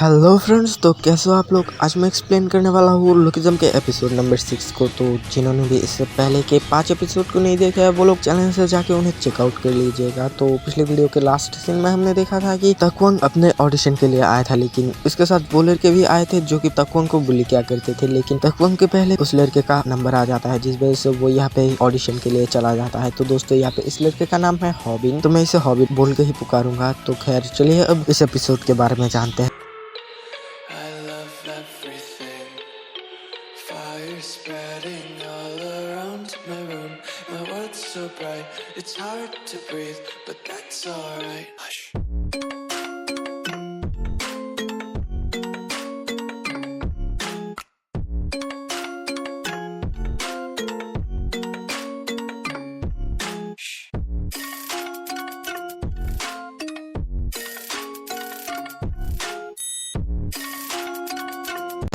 Hello friends, तो कैसे हो आप लोग। आज मैं एक्सप्लेन करने वाला हूँ लुकिज्म के एपिसोड नंबर 6 को। तो जिन्होंने भी इससे पहले के 5 एपिसोड को नहीं देखा है वो लोग चैनल से जाके उन्हें चेकआउट कर लीजिएगा। तो पिछले वीडियो के लास्ट सीन में हमने देखा था कि तक्वंग अपने ऑडिशन के लिए आया था, लेकिन इसके साथ वो लड़के भी आए थे जो कि तक्वंग को बुली किया करते थे। लेकिन तक्वंग के पहले उस लड़के का नंबर आ जाता है, जिस वजह से वो यहाँ पे ऑडिशन के लिए चला जाता है। तो दोस्तों यहाँ पे इस लड़के का नाम है हॉबिन, तो मैं इसे हॉबिन बोल के ही पुकारूंगा। तो खैर चलिए अब इस एपिसोड के बारे में जानते हैं। Fire spreading all around my room. My world's so bright, it's hard to breathe, but that's alright. Hush.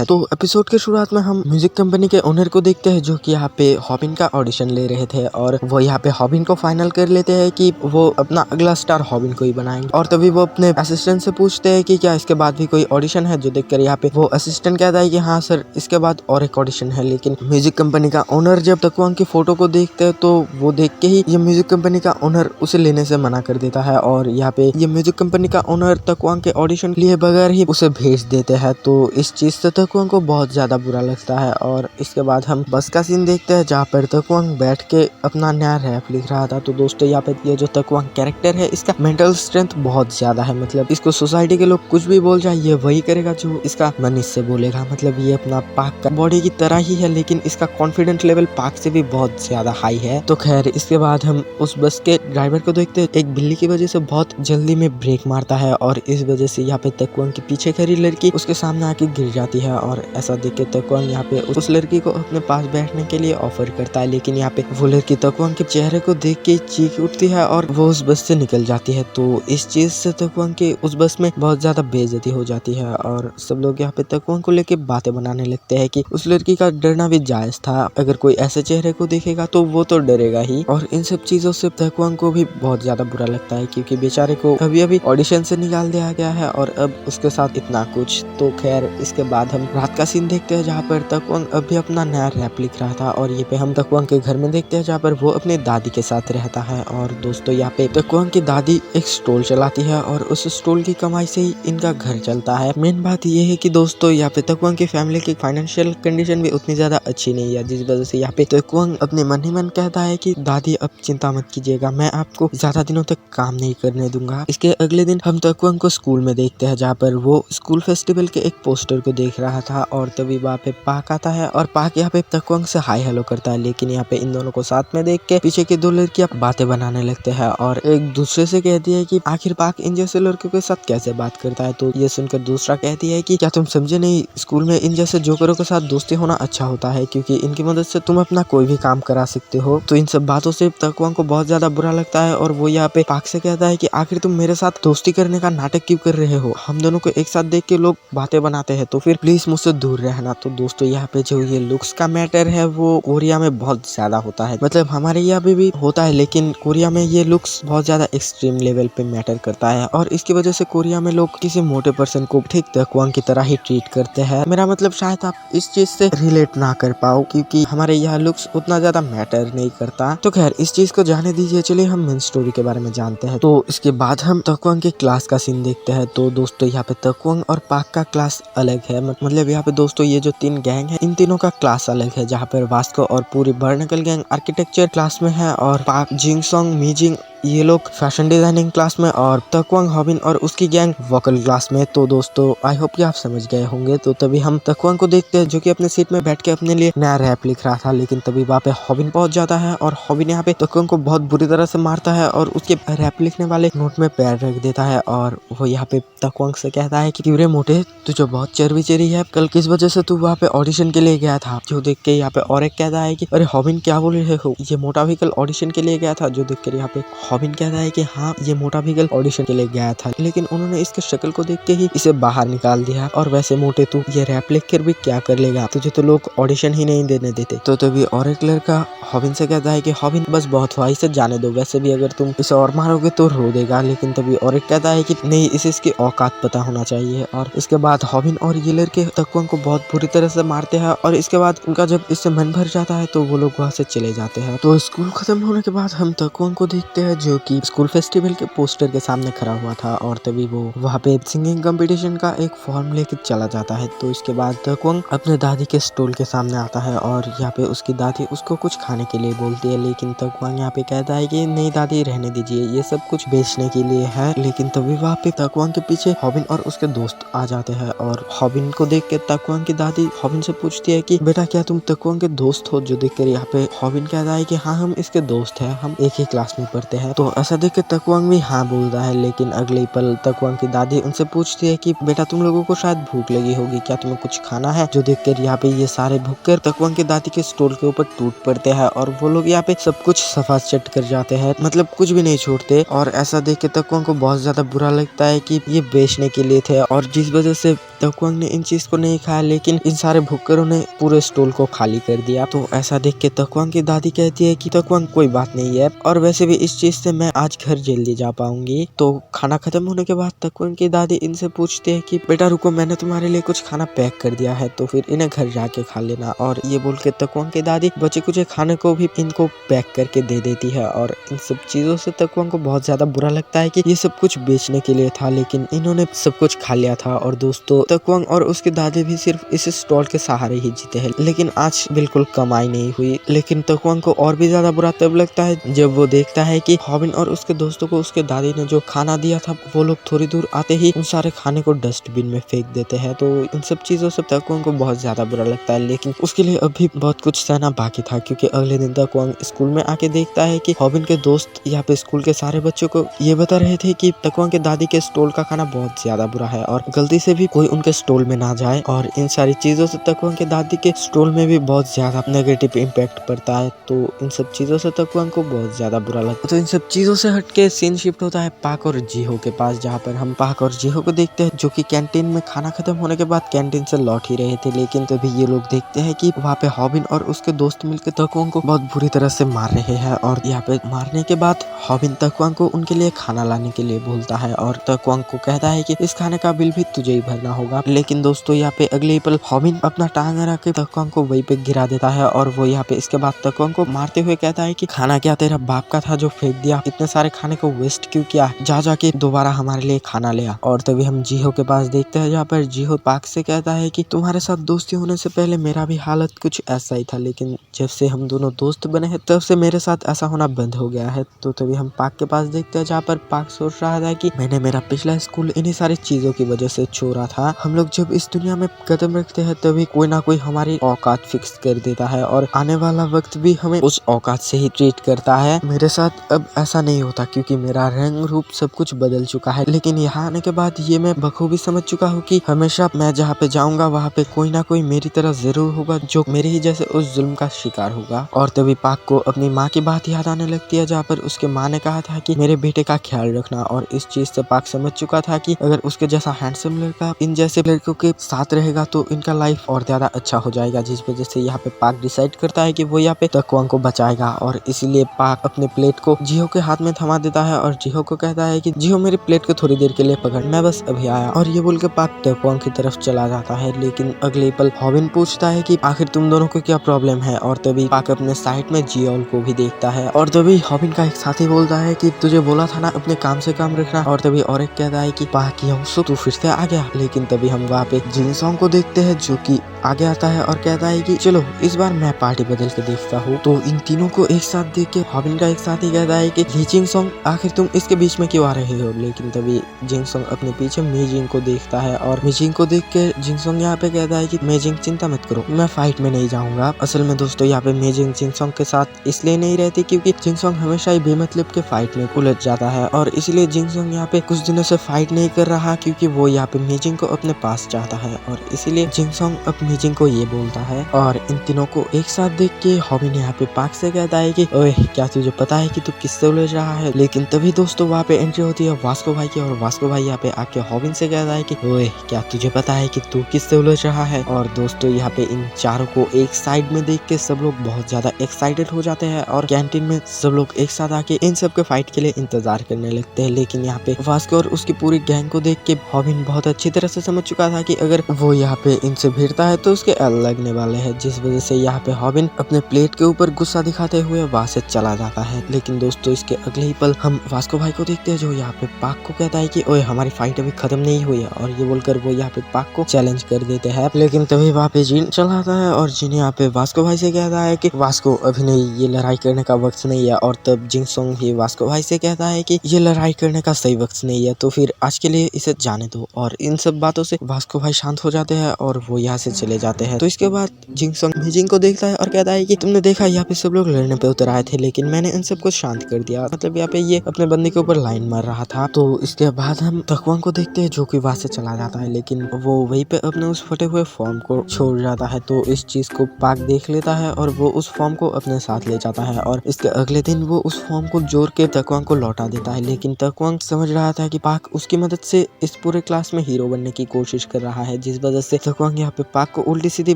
तो एपिसोड के शुरुआत में हम म्यूजिक कंपनी के ओनर को देखते हैं जो कि यहाँ पे हॉबिन का ऑडिशन ले रहे थे, और वो यहाँ पे हॉबिन को फाइनल कर लेते हैं कि वो अपना अगला स्टार हॉबिन को ही बनाएंगे। और तभी वो अपने असिस्टेंट से पूछते हैं कि क्या इसके बाद भी कोई ऑडिशन है, जो देखकर यहाँ पे वो असिस्टेंट कहता है कि हाँ सर, इसके बाद और एक ऑडिशन है। लेकिन म्यूजिक कंपनी का ओनर जब तक्वंग की फोटो को देखते हैं तो वो देख के ही ये म्यूजिक कंपनी का ओनर उसे लेने से मना कर देता है, और यहाँ पे ये म्यूजिक कंपनी का ओनर तक्वंग के ऑडिशन लिए बगैर ही उसे भेज देते हैं। तो इस चीज से तक्वंग को बहुत ज्यादा बुरा लगता है। और इसके बाद हम बस का सीन देखते हैं जहाँ पर तक्वंग बैठ के अपना नया रैप लिख रहा था। तो दोस्तों यहाँ पे ये जो तक्वंग कैरेक्टर है इसका मेंटल स्ट्रेंथ बहुत ज्यादा है। मतलब इसको सोसाइटी के लोग कुछ भी बोल जाए ये वही करेगा जो इसका मन इससे बोलेगा। मतलब ये अपना पाक का बॉडी की तरह ही है, लेकिन इसका कॉन्फिडेंट लेवल पाक से भी बहुत ज्यादा हाई है। तो खैर इसके बाद हम उस बस के ड्राइवर को देखते हैं, एक बिल्ली की वजह से बहुत जल्दी में ब्रेक मारता है, और इस वजह से यहाँ पे तक्वंग की पीछे खड़ी लड़की उसके सामने आके गिर जाती है। और ऐसा देख के तक्वंग यहाँ पे उस लड़की को अपने पास बैठने के लिए ऑफर करता है, लेकिन यहाँ पे वो लड़की तक्वंग के चेहरे को देख के चीख उठती है और वो उस बस से निकल जाती है। तो इस चीज से तक्वंग के उस बस में बहुत ज्यादा बेइज्जती हो जाती है, और सब लोग यहाँ पे तक्वंग को लेके बातें बनाने लगते हैं कि उस लड़की का डरना भी जायज था। अगर कोई ऐसे चेहरे को देखेगा तो वो तो डरेगा ही। और इन सब चीजों से तक्वंग को भी बहुत ज्यादा बुरा लगता है, क्योंकि बेचारे को अभी अभी ऑडिशन से निकाल दिया गया है और अब उसके साथ इतना कुछ। तो खैर इसके बाद हम रात का सीन देखते हैं जहाँ पर तक्वंग अभी अपना नया रैप लिख रहा था, और ये पे हम तक्वंग के घर में देखते हैं जहाँ पर वो अपने दादी के साथ रहता है। और दोस्तों यहाँ पे तक्वंग की दादी एक स्टॉल चलाती है, और उस स्टॉल की कमाई से ही इनका घर चलता है। मेन बात ये है कि दोस्तों यहाँ पे तक्वंग की फैमिली की फाइनेंशियल कंडीशन भी उतनी ज्यादा अच्छी नहीं है, जिस वजह से यहाँ पे तक्वंग अपने मन ही मन कहता है कि दादी अब चिंता मत कीजिएगा, मैं आपको ज्यादा दिनों तक काम नहीं करने दूंगा। इसके अगले दिन हम तक्वंग को स्कूल में देखते हैं जहाँ पर वो स्कूल फेस्टिवल के एक पोस्टर को देख रहा था, और तभी वहाँ पे पाक आता है, और पाक यहाँ पे तक्वंग से हाई हेलो करता है। लेकिन यहाँ पे इन दोनों को साथ में देख के पीछे की दो लड़कियां बातें बनाने लगते हैं, और एक दूसरे से कहती है कि आखिर पाक इन जैसे लड़कियों के साथ कैसे बात करता है। तो ये सुनकर दूसरा कहती है कि क्या तुम समझे नहीं, स्कूल में इन जैसे जोकरों के साथ दोस्ती होना अच्छा होता है, क्योंकि इनकी मदद से तुम अपना कोई भी काम करा सकते हो। तो इन सब बातों से तक्वंग को बहुत ज्यादा बुरा लगता है, और वो यहाँ पे पाक से कहता है कि आखिर तुम मेरे साथ दोस्ती करने का नाटक क्यों कर रहे हो, हम दोनों को एक साथ देख के लोग बातें बनाते हैं, तो फिर प्लीज मुझसे दूर रहना। तो दोस्तों यहाँ पे जो ये लुक्स का मैटर है वो कोरिया में बहुत ज्यादा होता है। मतलब हमारे यहाँ पे भी होता है, लेकिन कोरिया में ये लुक्स बहुत ज्यादा एक्सट्रीम लेवल पे मैटर करता है, और इसकी वजह से कोरिया में लोग किसी मोटे पर्सन को ठीक तक्वंग की तरह ही ट्रीट करते हैं। मेरा मतलब शायद आप इस चीज से रिलेट ना कर पाओ, क्योंकि हमारे यहाँ लुक्स उतना ज्यादा मैटर नहीं करता। तो खैर इस चीज को जाने दीजिए, चलिए हम मेन स्टोरी के बारे में जानते हैं। तो इसके बाद हम तक्वंग के क्लास का सीन देखते हैं। तो दोस्तों यहाँ पे तक्वंग और पाक का क्लास अलग है। मतलब यहाँ पे दोस्तों ये जो तीन गैंग है इन तीनों का क्लास अलग है, जहाँ पर वास्को और पूरी बर्नकल गैंग आर्किटेक्चर क्लास में है, और पाक, जिंगसोंग, मीजिंग ये लोग फैशन डिजाइनिंग क्लास में, और तक्वंग, हॉबिन और उसकी गैंग वोकल क्लास में। तो दोस्तों आई होप कि आप समझ गए होंगे। तो तभी हम तक्वंग को देखते हैं जो कि अपने सीट में बैठ के अपने लिए नया रैप लिख रहा था, लेकिन तभी वहाँ पे हॉबिन पहुंच जाता है, और हॉबिन यहाँ पे तक्वंग को बहुत बुरी तरह से मारता है, और उसके रैप लिखने वाले नोट में पैर रख देता है, और वो यहाँ पे तक्वंग से कहता है कि क्यों मोटे, तुझे बहुत चर्बी चढ़ी है, कल किस वजह से तू वहाँ पे ऑडिशन के लिए गया था। जो देख के यहाँ पे और एक कहता है कि अरे हॉबिन क्या बोल रहे हो, ये मोटा भी कल ऑडिशन के लिए गया था। जो देख कर यहाँ पे हॉबिन कहता है कि हाँ ये मोटा बिगल ऑडिशन के लिए गया था, लेकिन उन्होंने इसके शक्ल को देख के ही इसे बाहर निकाल दिया। और वैसे मोटे तू ये रैप लिख कर भी क्या कर लेगा, तुझे तो लोग ऑडिशन ही नहीं देने देते। तो तभी और एक लड़का हॉबिन से कहता है कि हॉबिन बस बहुत हुआ, इसे जाने दो, वैसे भी अगर तुम इसे और मारोगे तो रो देगा। लेकिन तभी और एक कहता है कि नहीं, इसे इसकी औकात पता होना चाहिए। और इसके बाद हॉबिन और ये लड़के तकवांग को बहुत बुरी तरह से मारते हैं और इसके बाद उनका जब इससे मन भर जाता है तो वो लोग वहाँ से चले जाते हैं। तो स्कूल खत्म होने के बाद हम तकवांग को देखते हैं जो कि स्कूल फेस्टिवल के पोस्टर के सामने खड़ा हुआ था और तभी वो वहाँ पे सिंगिंग कंपटीशन का एक फॉर्म लेके चला जाता है। तो इसके बाद तकवांग अपने दादी के स्टॉल के सामने आता है और यहाँ पे उसकी दादी उसको कुछ खाने के लिए बोलती है, लेकिन तकवांग यहाँ पे कहता है कि नहीं दादी रहने दीजिए, ये सब कुछ बेचने के लिए है। लेकिन तभी वहाँ पे तकवांग के पीछे हॉबिन और उसके दोस्त आ जाते हैं और हॉबिन को देख के तकवांग की दादी हॉबिन से पूछती है कि बेटा क्या तुम तकवांग के दोस्त हो? जो देखकर यहाँ पे हॉबिन कहता है कि हाँ हम इसके दोस्त हैं, हम एक ही क्लास में पढ़ते हैं। तो ऐसा देख के तकवांग भी हाँ बोलता है। लेकिन अगले ही पल तकवांग की दादी उनसे पूछती है कि बेटा तुम लोगों को शायद भूख लगी होगी, क्या तुम्हें कुछ खाना है? जो देखकर यहाँ पे ये सारे भूखकर तकवांग की दादी के स्टॉल के ऊपर टूट पड़ते हैं और वो लोग यहाँ पे सब कुछ सफा चट कर जाते हैं, मतलब कुछ भी नहीं छोड़ते। और ऐसा देख के तकवांग को बहुत ज्यादा बुरा लगता है कि ये बेचने के लिए थे और जिस वजह से तकवांग ने इन चीज को नहीं खाया, लेकिन इन सारे भुक्करों ने पूरे स्टॉल को खाली कर दिया। तो ऐसा देख के तकवांग की दादी कहती है कि तकवांग कोई बात नहीं है, और वैसे भी इस चीज से मैं आज घर जल्दी जा पाऊंगी। तो खाना खत्म होने के बाद तकवांग की दादी इनसे पूछती है कि बेटा रुको, मैंने तुम्हारे लिए कुछ खाना पैक कर दिया है, तो फिर इन्हें घर जाके खा लेना। और ये बोल के तकवांग की दादी बचे कुछ खाने को भी इनको पैक करके दे देती है। और इन सब चीजों से तकवांग को बहुत ज्यादा बुरा लगता है कि ये सब कुछ बेचने के लिए था, लेकिन इन्होंने सब कुछ खा लिया था। और दोस्तों तकवांग और उसकी दादी भी सिर्फ इस स्टॉल के सहारे ही जीते हैं, लेकिन आज बिल्कुल कमाई नहीं हुई। लेकिन तकवांग को और भी ज्यादा बुरा तब लगता है जब वो देखता है कि हॉबिन और उसके दोस्तों को उसके दादी ने जो खाना दिया था वो लोग थोड़ी दूर आते ही उन सारे खाने को डस्टबिन में फेंक देते हैं। तो इन सब चीजों से तकवांग को बहुत ज्यादा बुरा लगता है, लेकिन उसके लिए अभी बहुत कुछ सहना बाकी था, क्योंकि अगले दिन तकवांग स्कूल में आके देखता है कि हॉबिन के दोस्त यहाँ पे स्कूल के सारे बच्चों को ये बता रहे थे कि तकवांग के दादी के स्टॉल का खाना बहुत ज्यादा बुरा है और गलती से भी कोई उनके स्टॉल में ना जाए। और इन सारी चीजों से तकवांग के दादी के स्टॉल में भी बहुत ज्यादा नेगेटिव इम्पैक्ट पड़ता है। तो इन सब चीजों से तकवांग को बहुत ज्यादा बुरा लगता है। तो इन सब चीजों से हटके सीन शिफ्ट होता है पाक और जीहो के पास, जहाँ पर हम पाक और जीहो को देखते हैं जो कि कैंटीन में खाना खत्म होने के बाद कैंटीन से लौट ही रहे थे। लेकिन तभी ये लोग देखते हैं कि वहाँ पे हॉबिन और उसके दोस्त मिलकर तकवांग को बहुत बुरी तरह से मार रहे हैं। और यहाँ पे मारने के बाद हॉबिन तकवांग को उनके लिए खाना लाने के लिए बोलता है और तकवांग को कहता है कि इस खाने का बिल भी तुझे ही भरना होगा। लेकिन दोस्तों यहाँ पे अगले पल हॉबिन अपना टांग रख के तकवांग को वहीं पे गिरा देता है और वो यहाँ पे इसके बाद तकवांग को मारते हुए कहता है कि खाना क्या तेरा बाप का था जो फेंक दिया, इतने सारे खाने को वेस्ट क्यों किया, जा जाके दोबारा हमारे लिए खाना ले आ। और तभी हम जीहो के पास देखते हैं जहाँ पर जीहो पाक से कहता है कि तुम्हारे साथ दोस्ती होने से पहले मेरा भी हालत कुछ ऐसा ही था, लेकिन जब से हम दोनों दोस्त बने हैं तब से मेरे साथ ऐसा होना बंद हो गया है। तो तभी हम पाक के पास देखते हैं जहाँ पर पाक सोच रहा था कि मैंने मेरा पिछला स्कूल इन्हीं सारी चीजों की वजह से छोड़ा था। हम लोग जब इस दुनिया में कदम रखते हैं तभी कोई ना कोई हमारी औकात फिक्स कर देता है और आने वाला वक्त भी हमें उस औकात से ही ट्रीट करता है। मेरे साथ अब ऐसा नहीं होता क्योंकि मेरा रंग रूप सब कुछ बदल चुका है, लेकिन यहाँ आने के बाद ये मैं बखूबी समझ चुका हूँ कि हमेशा मैं जहाँ पे जाऊंगा वहाँ पे कोई ना कोई मेरी तरह जरूर होगा जो मेरे ही जैसे उस जुल्म का शिकार होगा। और तभी पाक को अपनी माँ की बात याद आने लगती है जहाँ पर उसके माँ ने कहा था कि मेरे बेटे का ख्याल रखना। और इस चीज से पाक समझ चुका था कि अगर उसके जैसा हैंडसम लड़का इन जैसे लड़कों के साथ रहेगा तो इनका लाइफ और ज्यादा अच्छा हो जाएगा, जिस वजह से यहाँ पे पाक डिसाइड करता है कि वो यहाँ पे तकवांग को बचाएगा। और इसीलिए पाक अपने प्लेट को जीहो के हाथ में थमा देता है और जीहो को कहता है कि जीहो मेरी प्लेट को थोड़ी देर के लिए पकड़, मैं बस अभी आया। और ये बोल के पाक तकवांग की तरफ चला जाता है। लेकिन अगले पल हॉबिन पूछता है कि आखिर तुम दोनों को क्या प्रॉब्लम है। और तभी पाक अपने साइड में जियोल को भी देखता है और तभी हॉबिन का एक साथी बोलता है कि तुझे बोला था ना अपने काम से काम रखना। और तभी और एक कहता है कि पाक तू फिर से आ गया। लेकिन तभी हम वहाँ पे जिनसोंग को देखते हैं जो कि आगे आता है और कहता है कि चलो इस बार मैं पार्टी बदल के देखता हूँ। तो इन तीनों को एक साथ देख के हॉबिन का एक साथी कहता है कि जिनसोंग आखिर तुम इसके बीच में क्यों आ रहे हो। लेकिन तभी जिनसोंग अपने पीछे मेजिंग को देखता है और मेजिंग को देख के जिनसोंग यहाँ पे कहता है कि मेजिंग चिंता मत करो, मैं फाइट में नहीं जाऊंगा। असल में दोस्तों यहाँ पे मेजिंग जिनसोंग के साथ इसलिए नहीं रहती क्योंकि जिनसोंग हमेशा ही बेमतलब के फाइट में उलझ जाता है और इसलिए जिनसोंग यहाँ पे कुछ दिनों से फाइट नहीं कर रहा क्योंकि वो यहाँ पे मेजिंग को अपने पास चाहता है। और इसीलिए जिनसोंग अब मिजिंग को ये बोलता है और इन तीनों को एक साथ देख के हॉबिन यहाँ पे पार्क से कहता है कि ओए क्या तुझे पता है कि तू किससे उलझ रहा है। लेकिन तभी दोस्तों वहाँ पे एंट्री होती है वास्को भाई की और वास्को भाई यहाँ पे आके हॉबिन से कहता है कि ओए क्या तुझे पता है कि तू किससे उलझ रहा है। और दोस्तों यहाँ पे इन चारों को एक साइड में देख के सब लोग बहुत ज्यादा एक्साइटेड हो जाते हैं और कैंटीन में सब लोग एक साथ आके इन सब के फाइट के लिए इंतजार करने लगते हैं। लेकिन यहाँ पे वास्को और उसकी पूरी गैंग को देख के हॉबिन बहुत अच्छी तरह से समझ चुका था कि अगर वो यहाँ पे इनसे भिड़ता है तो उसके लगने वाले हैं, जिस वजह से यहाँ पे हॉबिन अपने प्लेट के ऊपर गुस्सा दिखाते हुए वहां से चला जाता है। लेकिन दोस्तों इसके अगले ही पल हम वास्को भाई को देखते हैं जो यहाँ पे पाक को कहता है कि ओए हमारी फाइट अभी खत्म नहीं हुई है और ये बोलकर वो यहाँ पे पाक को चैलेंज कर देते हैं। लेकिन तभी वहाँ पे जिन चला आता है और जिन यहाँ पे वास्को भाई से कहता है कि वास्को अभी नहीं, ये लड़ाई करने का वक्त नहीं है। और तब जिनसोंग भी वास्को भाई से कहता है कि ये लड़ाई करने का सही वक्त नहीं है, तो फिर आज के लिए इसे जाने दो। और इन सब बातों से वास्को भाई शांत हो जाते हैं और वो यहाँ से चले जाते हैं। तो इसके बाद जिनसोंग मिजिंग को देखता है और कहता है कि तुमने देखा यहाँ पे सब लोग लड़ने पे उतर आए थे लेकिन मैंने इन सबको शांत कर दिया। मतलब यहाँ पे ये अपने बंदे के ऊपर लाइन मार रहा था। तो इसके बाद हम तकवांग को देखते हैं जो कि वहां से चला जाता है, लेकिन वो वहीं पे अपने उस फटे हुए फॉर्म को छोड़ जाता है। तो इस चीज को पाक देख लेता है और वो उस फॉर्म को अपने साथ ले जाता है और इसके अगले दिन वो उस फॉर्म को जोड़ के तकवांग को लौटा देता है। लेकिन तकवांग समझ रहा था कि पाक उसकी मदद से इस पूरे क्लास में हीरो बनने की कोशिश कर रहा है, जिस वजह से तकवांग यहाँ पे पाक को उल्टी सीधी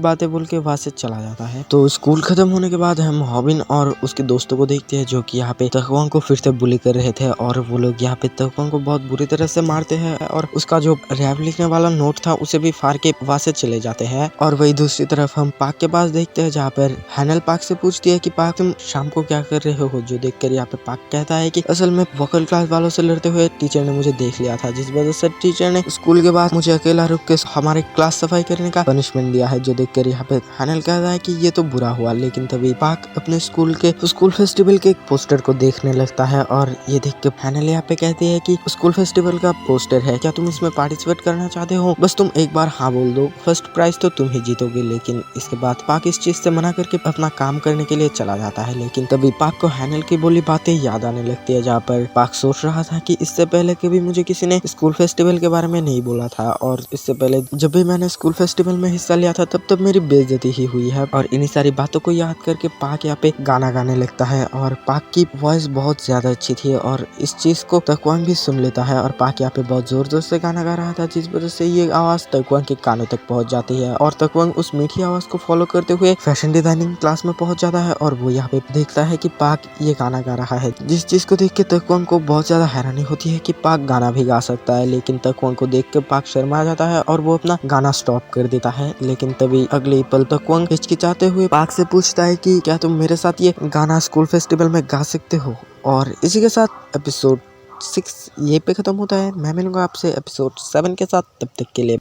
बातें बोल के वहां से चला जाता है। तो स्कूल खत्म होने के बाद हम हॉबिन और उसके दोस्तों को देखते हैं जो कि यहाँ पे तकवांग को फिर से बुली कर रहे थे और वो लोग यहाँ पे तकवांग को बहुत बुरी तरह से मारते हैं और उसका जो रैप लिखने वाला नोट था उसे भी फाड़ के वहां से चले जाते हैं। और वही दूसरी तरफ हम पाक के पास देखते हैं जहाँ पर हैनल पाक से पूछती है कि पाक तुम शाम को क्या कर रहे हो, जो देखकर यहाँ पे पाक कहता है कि असल में वोकल क्लास वालों से लड़ते हुए टीचर ने मुझे देख लिया था, जिस वजह से टीचर ने स्कूल के बाद मुझे अकेला रुक के हमारे क्लास सफाई करने का पनिशमेंट दिया है। जो देखकर यहाँ पे हैनल कहता है कि ये तो बुरा हुआ। लेकिन तभी पाक अपने स्कूल फेस्टिवल के एक पोस्टर को देखने लगता है और ये देख के हैनल यहाँ पे कहती है कि स्कूल फेस्टिवल का पोस्टर है, क्या तुम इसमें पार्टिसिपेट करना चाहते हो? बस तुम एक बार हाँ बोल दो, फर्स्ट प्राइज तो तुम ही जीतोगे। लेकिन इसके बाद पाक इस चीज से मना करके अपना काम करने के लिए चला जाता है। लेकिन तभी पाक को हैनल की बोली बातें याद आने लगती है, जहाँ पर पाक सोच रहा था कि इससे पहले कभी मुझे किसी ने स्कूल फेस्टिवल के बारे में नहीं बोला था और इससे पहले जब भी मैंने स्कूल फेस्टिवल में हिस्सा लिया था तब मेरी बेइज्जती ही हुई है। और इन्हीं सारी बातों को याद करके पाक यहाँ पे गाना गाने लगता है और पाक की वॉइस बहुत ज्यादा अच्छी थी और इस चीज को तकवांग भी सुन लेता है। और पाक यहाँ पे बहुत जोर जोर से गाना गा रहा था, जिस वजह से ये आवाज तकवांग के कानों तक पहुंच जाती है और तकवांग उस मीठी आवाज को फॉलो करते हुए फैशन डिजाइनिंग क्लास में पहुंच जाता है और वो यहाँ पे देखता है कि पाक ये गाना गा रहा है, जिस चीज को देख के तकवांग को बहुत ज्यादा हैरानी होती है कि पाक गाना भी गा सकता है। लेकिन तकवांग को देख के पाक शर्मा जाता है और वो अपना गाना स्टॉप कर देता है। लेकिन तभी अगले ही पल तकवांग हिचकिचाते हुए पाक से पूछता है कि क्या तुम मेरे साथ ये गाना स्कूल फेस्टिवल में गा सकते हो। और इसी के साथ एपिसोड 6 ये पे खत्म होता है। मैं मिलूंगा आपसे एपिसोड 7 के साथ, तब तक के लिए